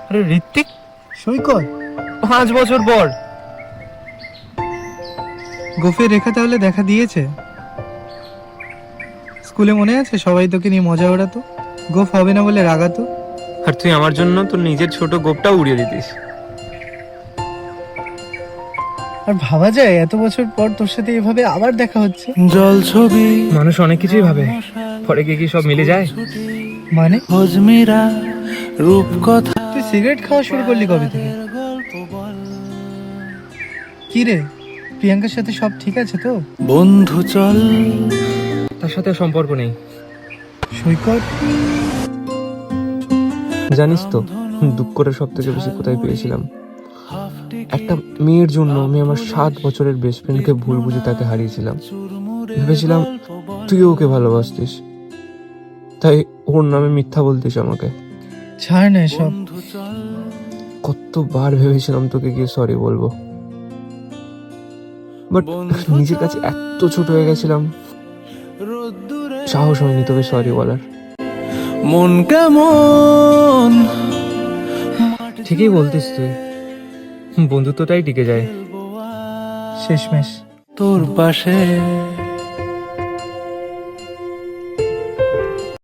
আরে ঋত্বিক, সৈকত, 5 বছর পর। গোফের রেখা তাহলে দেখা দিয়েছে। স্কুলে মনে আছে সবাই তোকে নিয়ে মজা ওড়াতো, গোফ হবে না বলে রাগাতো। আর তুই আমার জন্য তোর নিজের ছোট গোপটাও উড়িয়ে দিতিস। আর ভাবা যায় এত বছর পর তোর সাথে এভাবে আবার দেখা হচ্ছে। জল ছবি মানুষ অনেক কিছুই ভাবে, পরে গিয়ে কি সব মিলে যায়? মানে হজমিরা রূপকথা তুই সিগারেট খাওয়া শুরু করলি কবে থেকে? কি রে, প্রিয়াঙ্কার সাথে সব ঠিক আছে তো? বন্ধু চল তার সাথে সম্পর্ক নেই। সৈকত, জানিস তো দুঃখ করে সব থেকে বেশি কোথায় পেয়েছিলাম? একটা মেয়ের জন্য আমি আমার 7 বছরের বেস্ট ফ্রেন্ডকে ভুল বুঝে তাকে হারিয়েছিলাম। ভেবেছিলাম তুইও ওকে ভালোবাসতিস, তাই ওর নামে মিথ্যা বলতিস আমাকে। ছাড় না এসব। কতবার ভেবেছিলাম তোকে গিয়ে সরি বলবো, বাট নিজের কাছে এত ছোট হয়ে গেছিলাম, সাহস হয়নি তোকে সরি বলার। মন কেমন ঠিকই বলতিস তুই, বন্ধুত্বটাই টিকে যায়। শেষমেশ তোর পাশে